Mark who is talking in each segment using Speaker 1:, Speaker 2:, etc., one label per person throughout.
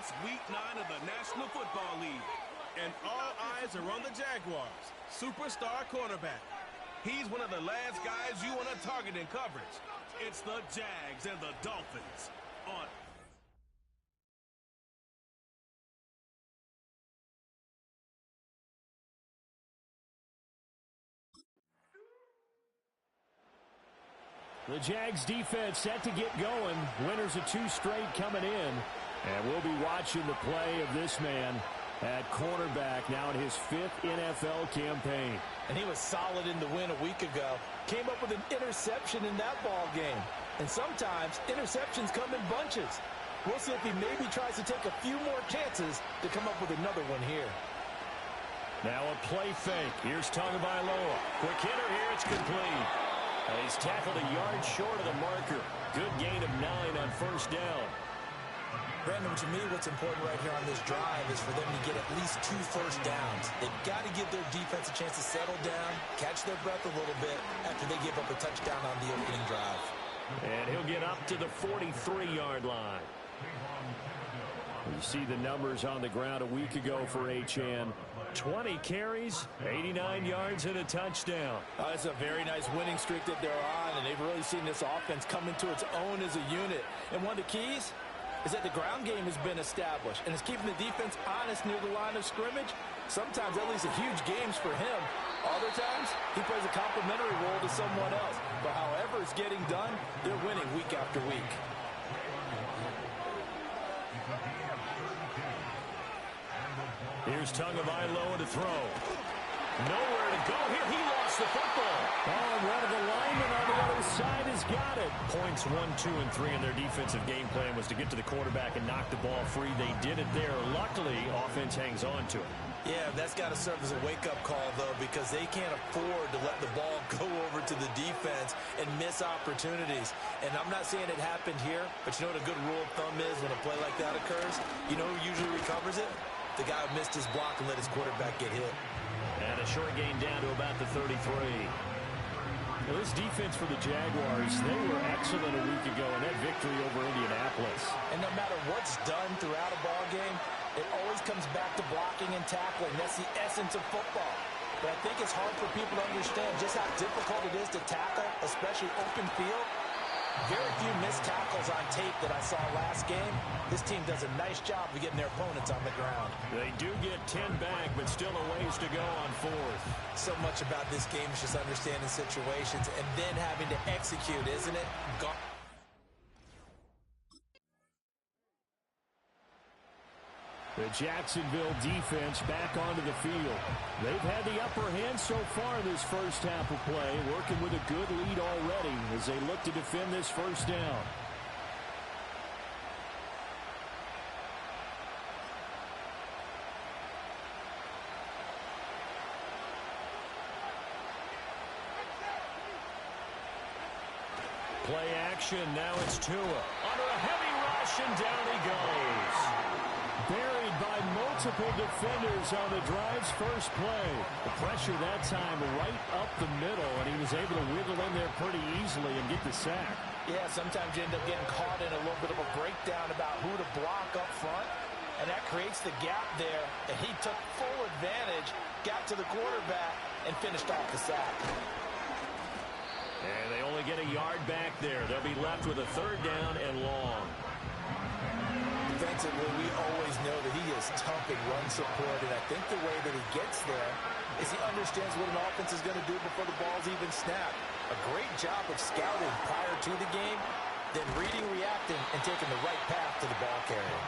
Speaker 1: It's Week 9 of the National Football League, and all eyes are on the Jaguars' superstar cornerback. He's one of the last guys you want to target in coverage. It's the Jags and the Dolphins on.
Speaker 2: The Jags defense set to get going. Winners of 2 straight coming in. And we'll be watching the play of this man at cornerback now in his 5th NFL campaign.
Speaker 3: And he was solid in the win a week ago. Came up with an interception in that ball game. And sometimes interceptions come in bunches. We'll see if he maybe tries to take a few more chances to come up with another one here.
Speaker 2: Now a play fake. Here's Tagovailoa. Quick hitter here. It's complete. And he's tackled a yard short of the marker. Good gain of 9 on first down.
Speaker 3: Brandon, to me, what's important right here on this drive is for them to get at least 2 first downs. They've got to give their defense a chance to settle down, catch their breath a little bit after they give up a touchdown on the opening drive.
Speaker 2: And he'll get up to the 43-yard line. You see the numbers on the ground a week ago for HN. 20 carries, 89 yards, and a touchdown.
Speaker 3: It's a very nice winning streak that they're on, and they've really seen this offense come into its own as a unit. And one of the keys is that the ground game has been established, and it's keeping the defense honest near the line of scrimmage. Sometimes that leads to huge games for him. Other times, he plays a complementary role to someone else. But however it's getting done, they're winning week after week.
Speaker 2: Here's Tagovailoa to throw. Nowhere to go here. He lost the football. Oh, and one of the linemen on the other side has got it. Points 1, 2, and 3 in their defensive game plan was to get to the quarterback and knock the ball free. They did it there. Luckily, offense hangs on to it.
Speaker 3: Yeah, that's got to serve as a wake-up call, though, because they can't afford to let the ball go over to the defense and miss opportunities. And I'm not saying it happened here, but you know what a good rule of thumb is when a play like that occurs? You know who usually recovers it? The guy who missed his block and let his quarterback get hit.
Speaker 2: And a short gain down to about the 33. Well, this defense for the Jaguars, they were excellent a week ago in that victory over Indianapolis.
Speaker 3: And no matter what's done throughout a ball game, it always comes back to blocking and tackling. That's the essence of football. But I think it's hard for people to understand just how difficult it is to tackle, especially open field. Very few missed tackles on tape that I saw last game. This team does a nice job of getting their opponents on the ground.
Speaker 2: They do get 10 back, but still a ways to go on 4th.
Speaker 3: So much about this game is just understanding situations and then having to execute, isn't it?
Speaker 2: The Jacksonville defense back onto the field. They've had the upper hand so far in this first half of play, working with a good lead already as they look to defend this first down. Play action, now it's Tua. Under a heavy rush, and down he goes. Buried by multiple defenders on the drive's first play. The pressure that time right up the middle, and he was able to wiggle in there pretty easily and get the sack.
Speaker 3: Yeah, sometimes you end up getting caught in a little bit of a breakdown about who to block up front, and that creates the gap there, and he took full advantage, got to the quarterback, and finished off the sack.
Speaker 2: And they only get a yard back there. They'll be left with a 3rd down and long.
Speaker 3: Defensively, we always know that he is tough in run support, and I think the way that he gets there is he understands what an offense is going to do before the ball's even snapped. A great job of scouting prior to the game, then reading, reacting, and taking the right path to the ball carrier.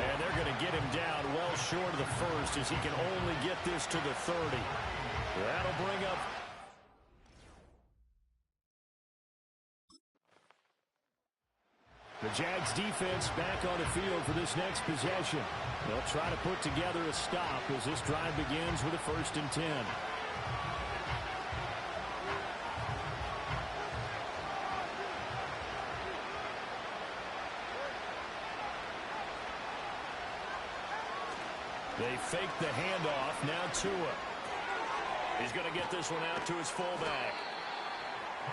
Speaker 2: And they're going to get him down well short of the 1st as he can only get this to the 30. That'll bring up the Jags defense back on the field for this next possession. They'll try to put together a stop as this drive begins with a 1st and 10. They fake the handoff. Now Tua. He's going to get this one out to his fullback.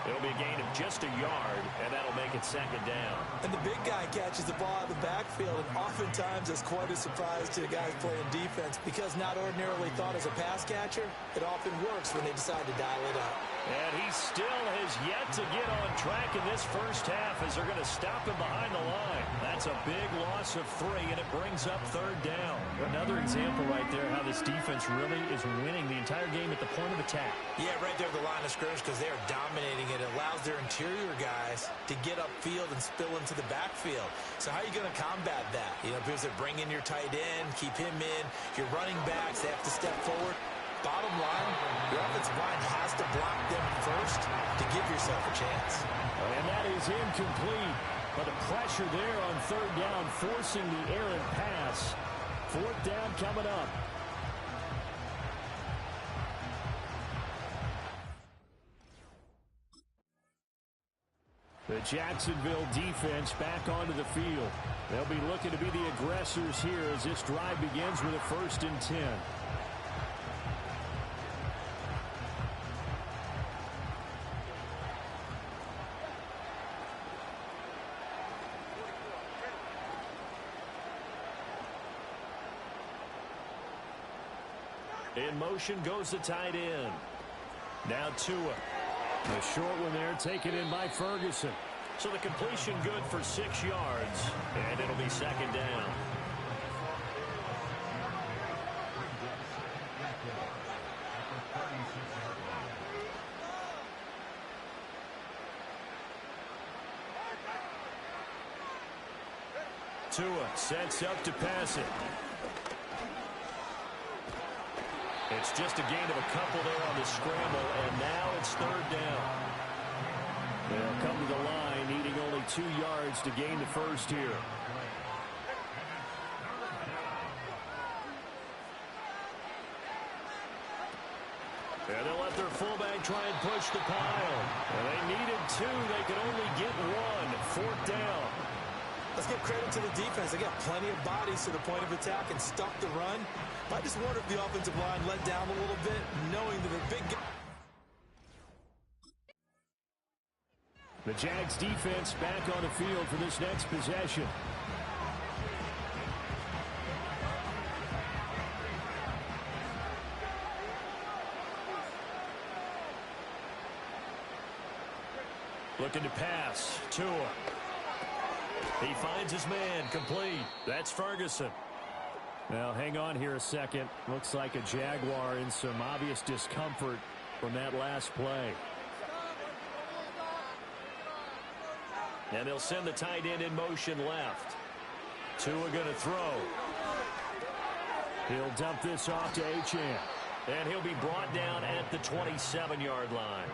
Speaker 2: It'll be a gain of just a yard, and that'll make it second down.
Speaker 3: And the big guy catches the ball out of the backfield, and oftentimes is quite a surprise to the guys playing defense because not ordinarily thought as a pass catcher, it often works when they decide to dial it up.
Speaker 2: And he still has yet to get on track in this first half as they're going to stop him behind the line. That's a big loss of 3, and it brings up third down. Another example right there how this defense really is winning the entire game at the point of attack.
Speaker 3: Yeah, right there at the line of scrimmage because they are dominating it. It allows their interior guys to get upfield and spill into the backfield. So how are you going to combat that? You know, because they're bringing your tight end, keep him in. Your running backs, they have to step forward. Bottom line, your offensive line has to block them first to give yourself a chance.
Speaker 2: And that is incomplete. But the pressure there on third down, forcing the errant pass. Fourth down coming up. The Jacksonville defense back onto the field. They'll be looking to be the aggressors here as this drive begins with a 1st and 10. In motion goes the tight end. Now Tua. The short one there taken in by Ferguson. So the completion good for 6 yards. And it'll be second down. Tua sets up to pass it. It's just a gain of a couple there on the scramble, and now it's third down. They'll come to the line, needing only 2 yards to gain the first here. And they'll let their fullback try and push the pile. And they needed 2. They could only get 1. 4th down.
Speaker 3: Let's give credit to the defense. They got plenty of bodies to the point of attack and stuck the run. I just wonder if the offensive line let down a little bit, knowing that the big guy.
Speaker 2: The Jags defense back on the field for this next possession. Looking to pass. Tua. He finds his man, complete. That's Ferguson. Now, hang on here a second. Looks like a Jaguar in some obvious discomfort from that last play. And they'll send the tight end in motion left. Tua going to throw. He'll dump this off to Achane. And he'll be brought down at the 27-yard line.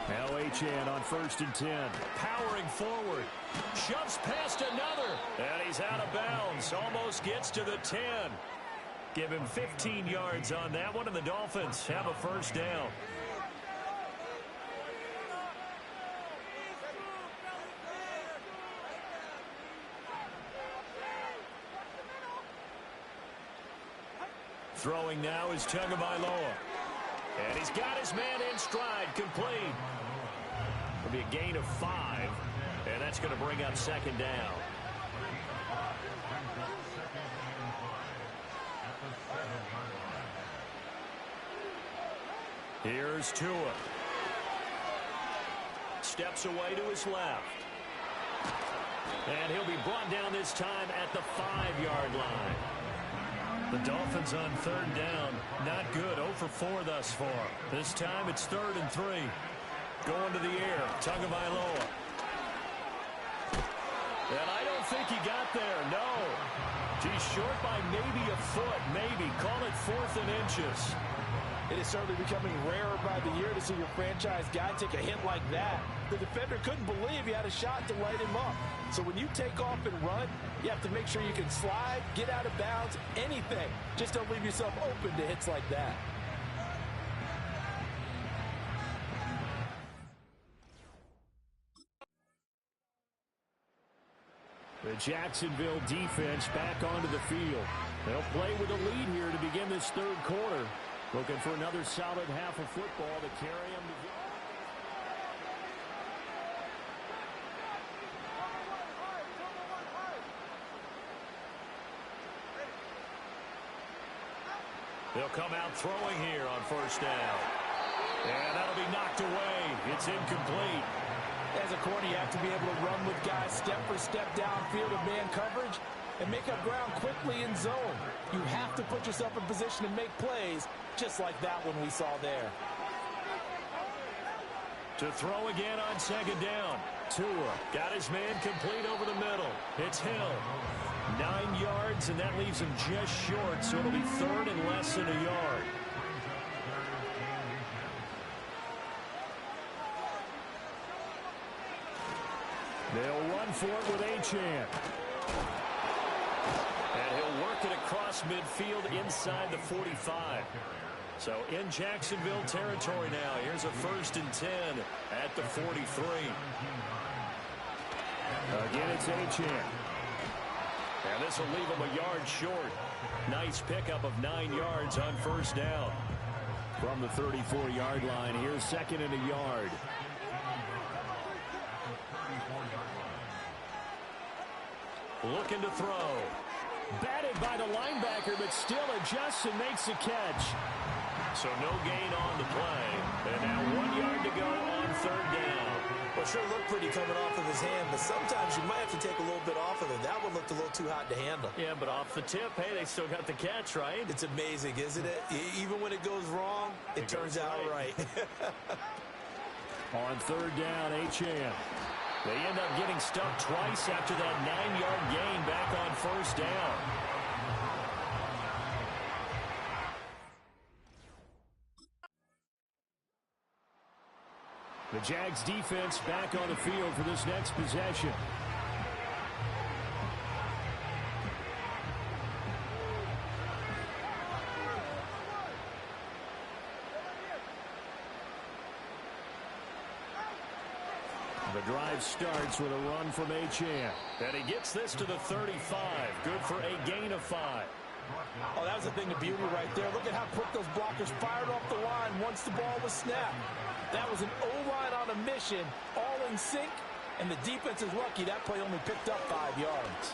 Speaker 2: Now Achane on 1st and 10. Powering forward. Shoves past another. And he's out of bounds. Almost gets to the 10. Give him 15 yards on that one, and the Dolphins have a first down. Throwing now is Tagovailoa. And he's got his man in stride, complete. It'll be a gain of 5, and that's going to bring up second down. Here's Tua. Steps away to his left. And he'll be brought down this time at the 5-yard line. The Dolphins on third down. Not good. 0 for 4 thus far. This time it's 3rd and 3. Going to the air. Tagovailoa. And I don't think he got there. No. He's short by maybe a foot. Maybe. Call it 4th and inches.
Speaker 3: It is certainly becoming rarer by the year to see your franchise guy take a hit like that. The defender couldn't believe he had a shot to light him up. So when you take off and run, you have to make sure you can slide, get out of bounds, anything. Just don't leave yourself open to hits like that.
Speaker 2: The Jacksonville defense back onto the field. They'll play with a lead here to begin this third quarter. Looking for another solid half of football to carry them to victory. They'll come out throwing here on first down. And that'll be knocked away. It's incomplete.
Speaker 3: As a corner, you have to be able to run with guys step for step downfield in man coverage and make up ground quickly in zone. You have to put yourself in position to make plays, just like that one we saw there.
Speaker 2: To throw again on second down. Tua got his man complete over the middle. It's Hill. 9 yards, and that leaves him just short, so it'll be third and less than a yard. They'll run for it with Achane. And he'll work it across midfield inside the 45. So in Jacksonville territory now. Here's a 1st and 10 at the 43. Again, it's Achane. And this will leave him a yard short. Nice pickup of 9 yards on first down. From the 34-yard line, here's 2nd and a yard. Looking to throw. Batted by the linebacker, but still adjusts and makes a catch. So no gain on the play. And now 1 yard to go on third down.
Speaker 3: Well, sure looked pretty coming off of his hand, but sometimes you might have to take a little bit off of it. That one looked a little too hot to handle.
Speaker 2: Yeah, but off the tip, hey, they still got the catch, right?
Speaker 3: It's amazing, isn't it? Even when it goes wrong, it turns out right.
Speaker 2: On third down, Achane. They end up getting stuck twice after that 9-yard gain back on first down. The Jags defense back on the field for this next possession. The drive starts with a run from Achane. And he gets this to the 35. Good for a gain of 5.
Speaker 3: Oh, that was a thing of beauty right there. Look at how quick those blockers fired off the line once the ball was snapped. That was an O-line on a mission, all in sync, and the defense is lucky that play only picked up 5 yards.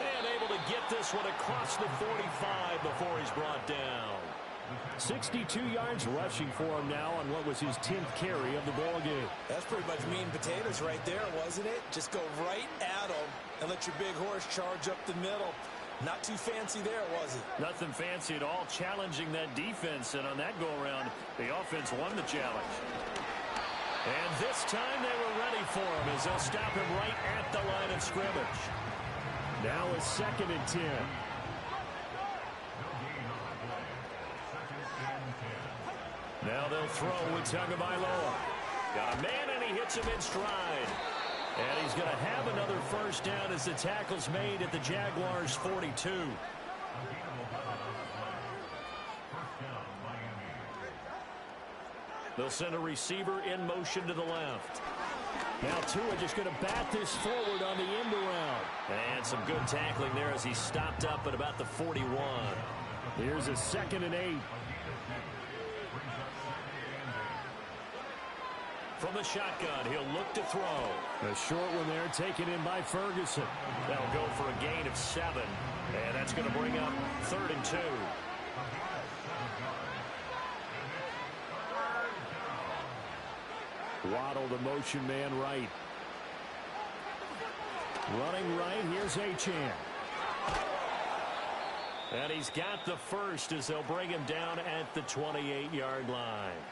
Speaker 2: And able to get this one across the 45 before he's brought down. 62 yards rushing for him now on what was his 10th carry of the ball game.
Speaker 3: That's pretty much meat and potatoes right there, wasn't it? Just go right at him and let your big horse charge up the middle. Not too fancy there, was it?
Speaker 2: Nothing fancy at all, challenging that defense, and on that go-around, the offense won the challenge. And this time they were ready for him as they'll stop him right at the line of scrimmage. Now a 2nd and 10. Now they'll throw with Tagovailoa. Got a man, and he hits him in stride. And he's going to have another first down as the tackle's made at the Jaguars' 42. They'll send a receiver in motion to the left. Now Tua just going to bat this forward on the end around. And some good tackling there as he stopped up at about the 41. Here's a 2nd and 8. From the shotgun, he'll look to throw. The short one there taken in by Ferguson. That'll go for a gain of 7. And that's going to bring up 3rd and 2. Waddle the motion man right. Running right, here's Achane. And he's got the first as they'll bring him down at the 28-yard line.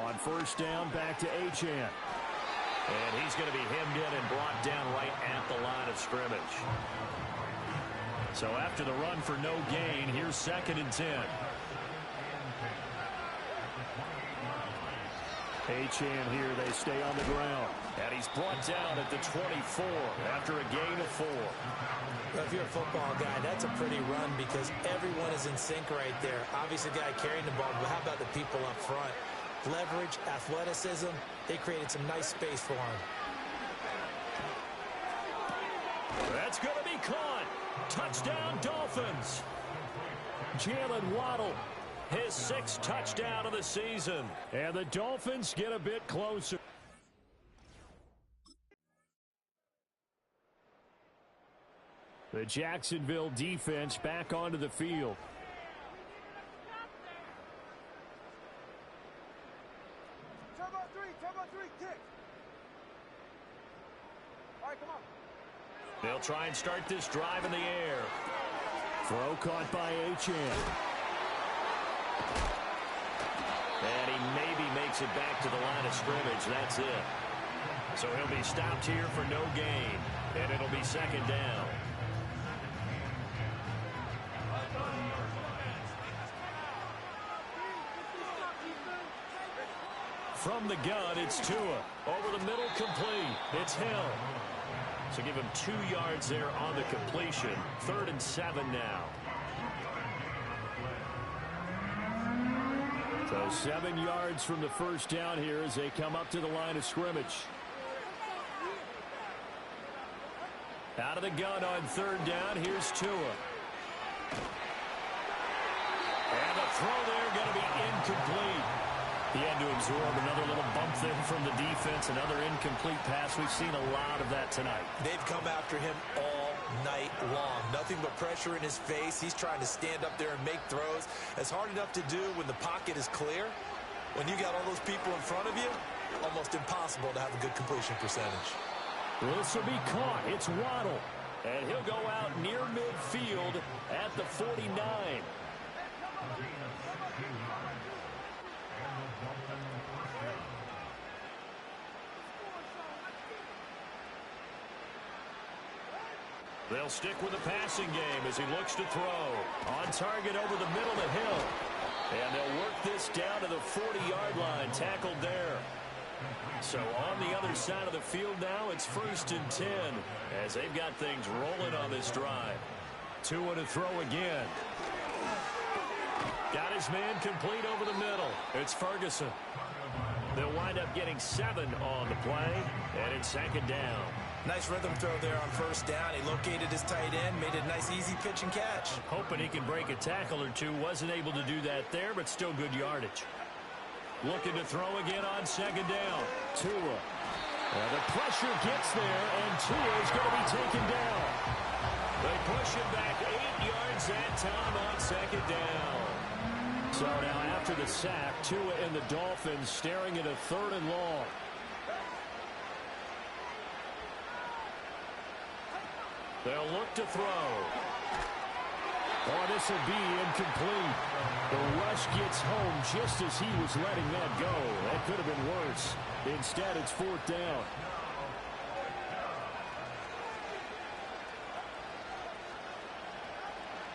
Speaker 2: On first down, back to Achane. And he's going to be hemmed in and brought down right at the line of scrimmage. So after the run for no gain, here's 2nd and 10. Achane here, they stay on the ground. And he's brought down at the 24 after a gain of 4.
Speaker 3: Well, if you're a football guy, that's a pretty run because everyone is in sync right there. Obviously, the guy carrying the ball, but how about the people up front? Leverage, athleticism, they created some nice space for him.
Speaker 2: That's going to be caught. Touchdown, Dolphins. Jalen Waddle, his 6th touchdown of the season. And the Dolphins get a bit closer. The Jacksonville defense back onto the field.
Speaker 4: Turbo three, kick. All right, come on.
Speaker 2: They'll try and start this drive in the air. Throw caught by Achane. And he maybe makes it back to the line of scrimmage. That's it. So he'll be stopped here for no gain. And it'll be 2nd down. From the gun, it's Tua. Over the middle, complete. It's Hill. So give him 2 yards there on the completion. 3rd and 7 now. So 7 yards from the first down here as they come up to the line of scrimmage. Out of the gun on 3rd down, here's Tua. And the throw there going to be incomplete. He had to absorb another little bump there from the defense, another incomplete pass. We've seen a lot of that tonight.
Speaker 3: They've come after him all night long. Nothing but pressure in his face. He's trying to stand up there and make throws. It's hard enough to do when the pocket is clear. When you got all those people in front of you, almost impossible to have a good completion percentage.
Speaker 2: This will be caught. It's Waddle. And he'll go out near midfield at the 49. They'll stick with the passing game as he looks to throw. On target over the middle to Hill. And they'll work this down to the 40-yard line. Tackled there. So on the other side of the field now, it's 1st and 10 as they've got things rolling on this drive. Tua to throw again. Got his man complete over the middle. It's Ferguson. They'll wind up getting 7 on the play, and it's 2nd down.
Speaker 3: Nice rhythm throw there on 1st down. He located his tight end, made a nice easy pitch and catch.
Speaker 2: Hoping he can break a tackle or two. Wasn't able to do that there, but still good yardage. Looking to throw again on 2nd down. Tua. The pressure gets there, and Tua is going to be taken down. They push him back 8 yards that time on 2nd down. So now after the sack, Tua and the Dolphins staring at a 3rd and long. They'll look to throw. Oh, this will be incomplete. The rush gets home just as he was letting that go. That could have been worse. Instead, it's 4th down.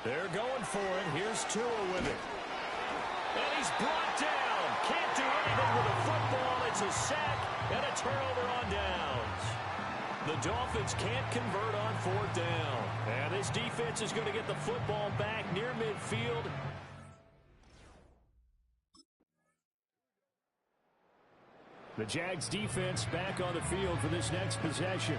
Speaker 2: They're going for it. Here's Tua with it. And he's brought down. Can't do anything with a football. It's a sack and a turnover on downs. The Dolphins can't convert on 4th down. And this defense is going to get the football back near midfield. The Jags defense back on the field for this next possession.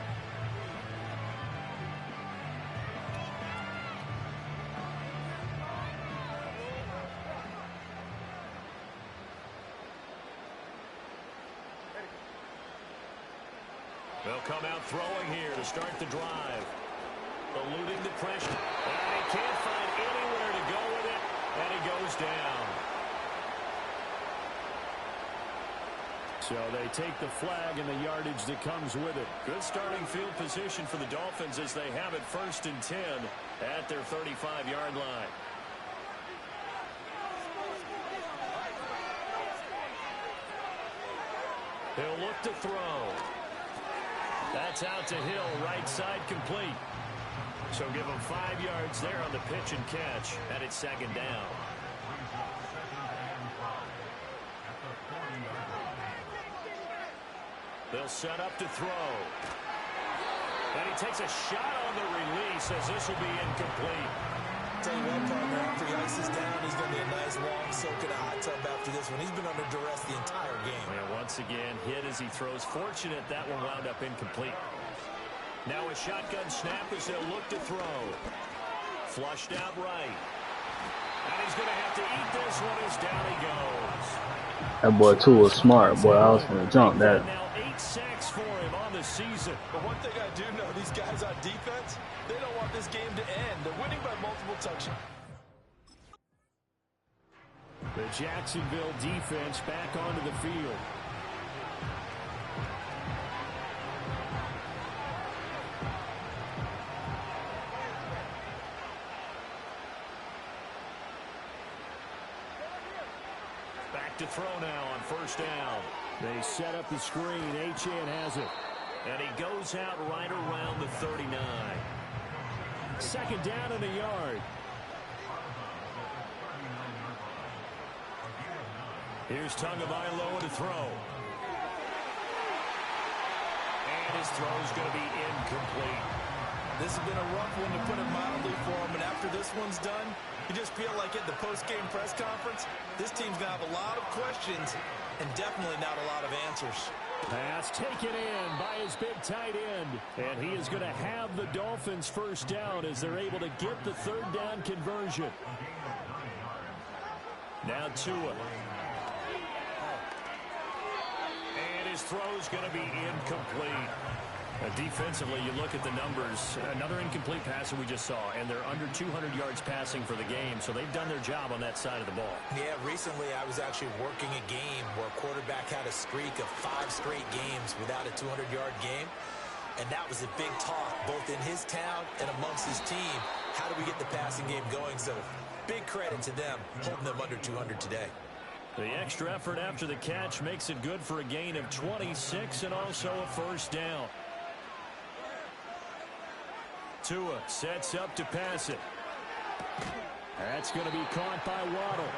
Speaker 2: They'll come out throwing here to start the drive. Eluding the pressure. And he can't find anywhere to go with it. And he goes down. So they take the flag and the yardage that comes with it. Good starting field position for the Dolphins as they have it 1st and 10 at their 35-yard line. He'll look to throw. That's out to Hill, right side complete. So give him 5 yards there on the pitch and catch, and it's 2nd down. They'll set up to throw. And he takes a shot on the release as this will be incomplete.
Speaker 3: Tell you what, partner, after he ices down, he's going to be a nice long soak in a hot tub after this one. He's been under duress the entire game.
Speaker 2: And once again, hit as he throws. Fortunate that one wound up incomplete. Now a shotgun snap as they'll look to throw. Flushed out right. And he's going to have to eat this one as down he goes.
Speaker 4: That boy too was smart, boy. I was gonna jump that.
Speaker 2: Now 8 sacks for him on the season.
Speaker 3: But one thing I do know, these guys on defense, they don't want this game to end. They're winning by multiple touchdowns.
Speaker 2: The Jacksonville defense back onto the field. Back to throw now on first down. They set up the screen. Achane has it. And he goes out right around the 39. Second down and a yard. Here's Tagovailoa to throw. And his throw's going to be incomplete.
Speaker 3: This has been a rough one, to put it mildly, for him. And after this one's done, you just feel like at the post-game press conference, this team's going to have a lot of questions and definitely not a lot of answers.
Speaker 2: Pass taken in by his big tight end. And he is going to have the Dolphins first down as they're able to get the third down conversion. Now Tua. And his throw's going to be incomplete. Defensively, you look at the numbers. Another incomplete pass that we just saw, and they're under 200 yards passing for the game, so they've done their job on that side of the ball.
Speaker 3: Yeah, recently I was actually working a game where a quarterback had a streak of 5 straight games without a 200-yard game, and that was a big talk both in his town and amongst his team. How do we get the passing game going? So big credit to them holding them under 200 today.
Speaker 2: The extra effort after the catch makes it good for a gain of 26 and also a first down. Tua sets up to pass it. That's going to be caught by Waddle.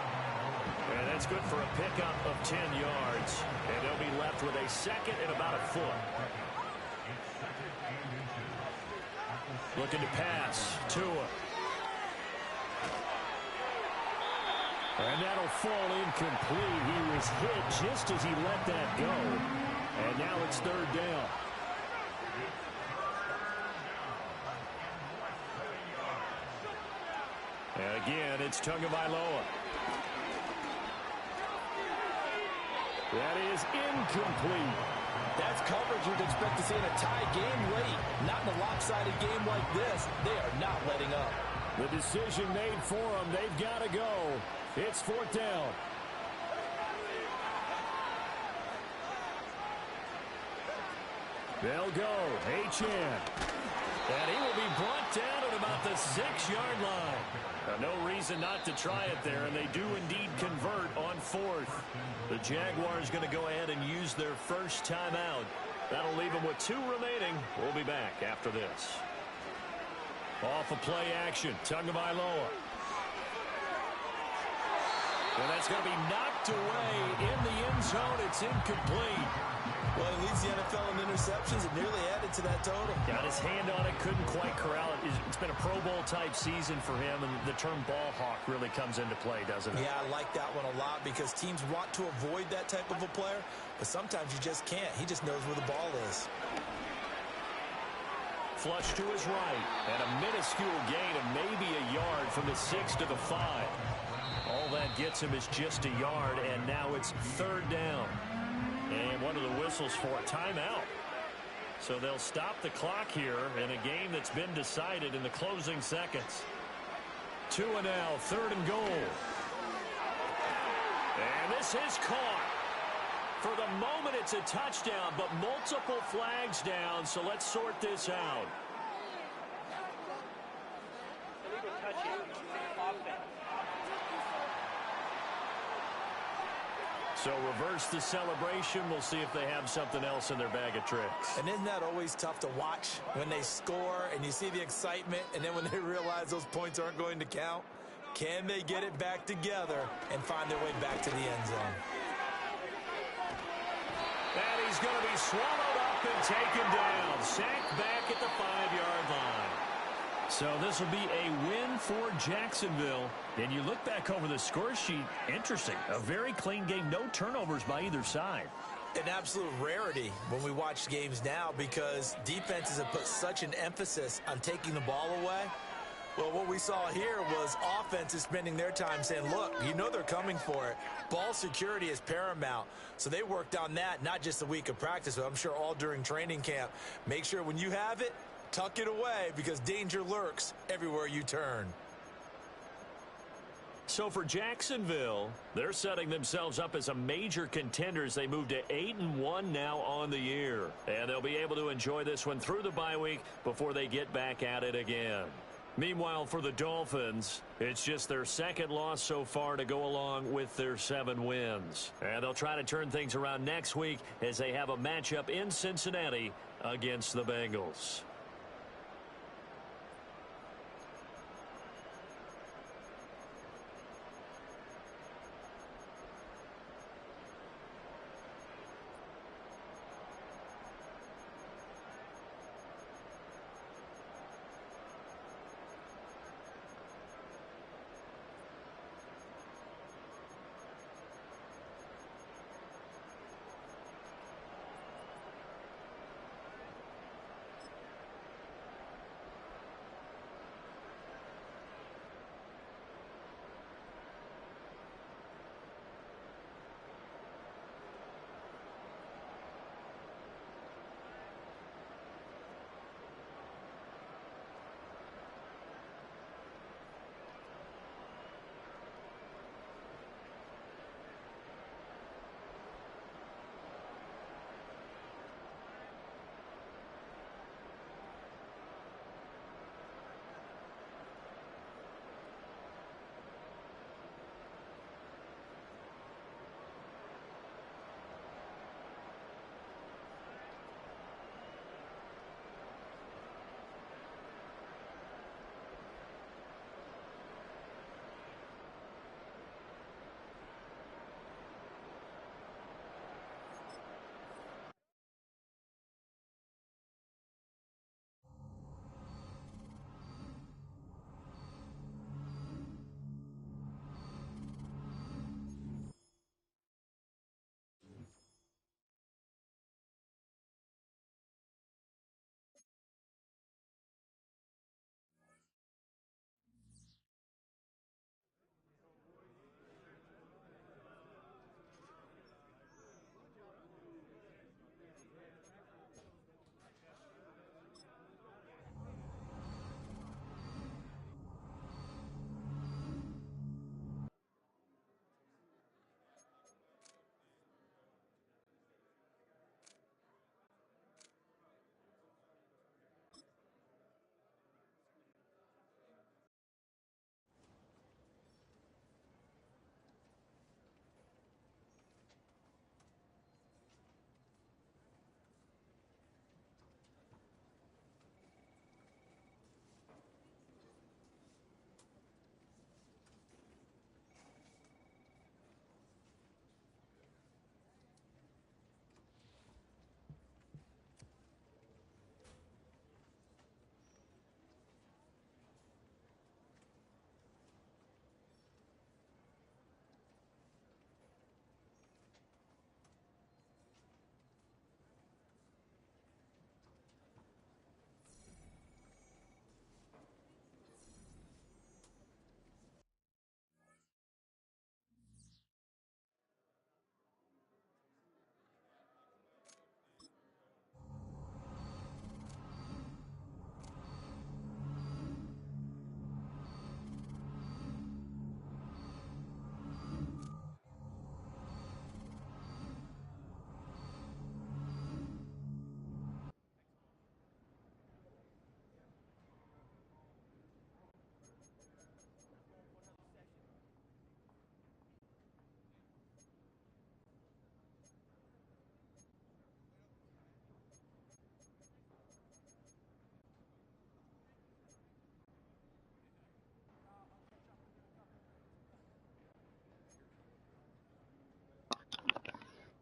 Speaker 2: And that's good for a pickup of 10 yards. And they'll be left with a second and about a foot. Looking to pass. Tua. And that'll fall incomplete. He was hit just as he let that go. And now it's third down. And again, it's Tagovailoa. That is incomplete.
Speaker 3: That's coverage you'd expect to see in a tie game late. Not in a lopsided game like this. They are not letting up.
Speaker 2: The decision made for them. They've got to go. It's fourth down. They'll go. Achane. And he will be brought down at about the 6-yard line. No reason not to try it there, and they do indeed convert on fourth. The Jaguars going to go ahead and use their first timeout. That'll leave them with 2 remaining. We'll be back after this. Off of play action, Tagovailoa. And that's going to be knocked away in the end zone. It's incomplete.
Speaker 3: Well, he leads the NFL in interceptions. It nearly added to that total.
Speaker 2: Got his hand on it, couldn't quite corral it. It's been a Pro Bowl-type season for him, and the term ball hawk really comes into play, doesn't it?
Speaker 3: Yeah, I like that one a lot because teams want to avoid that type of a player, but sometimes you just can't. He just knows where the ball is.
Speaker 2: Flush to his right, and a minuscule gain of maybe a yard from the 6 to the 5. All that gets him is just a yard, and now it's third down. And one of the whistles for a timeout. So they'll stop the clock here in a game that's been decided in the closing seconds. Tua now, third and goal. And this is caught. For the moment, it's a touchdown, but multiple flags down, so let's sort this out.
Speaker 5: Illegal touching, offense.
Speaker 2: So reverse the celebration. We'll see if they have something else in their bag of tricks.
Speaker 3: And isn't that always tough to watch when they score and you see the excitement and then when they realize those points aren't going to count? Can they get it back together and find their way back to the end zone?
Speaker 2: And he's going to be swallowed up and taken down. Sacked back at the 5-yard line. So this will be a win for Jacksonville. And you look back over the score sheet, interesting. A very clean game, no turnovers by either side.
Speaker 3: An absolute rarity when we watch games now because defenses have put such an emphasis on taking the ball away. Well, what we saw here was offenses spending their time saying, look, you know they're coming for it. Ball security is paramount. So they worked on that, not just a week of practice, but I'm sure all during training camp. Make sure when you have it, tuck it away because danger lurks everywhere you turn.
Speaker 2: So for Jacksonville, they're setting themselves up as a major contender as they move to 8-1 now on the year. And they'll be able to enjoy this one through the bye week before they get back at it again. Meanwhile, for the Dolphins, it's just their second loss so far to go along with their 7 wins. And they'll try to turn things around next week as they have a matchup in Cincinnati against the Bengals.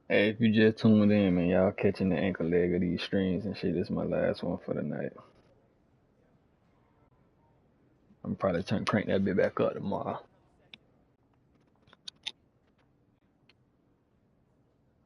Speaker 4: Hey, if you just tuned in, man, y'all catching the ankle leg of these streams and shit. This is my last one for the night. I'm probably trying to crank that bit back up tomorrow.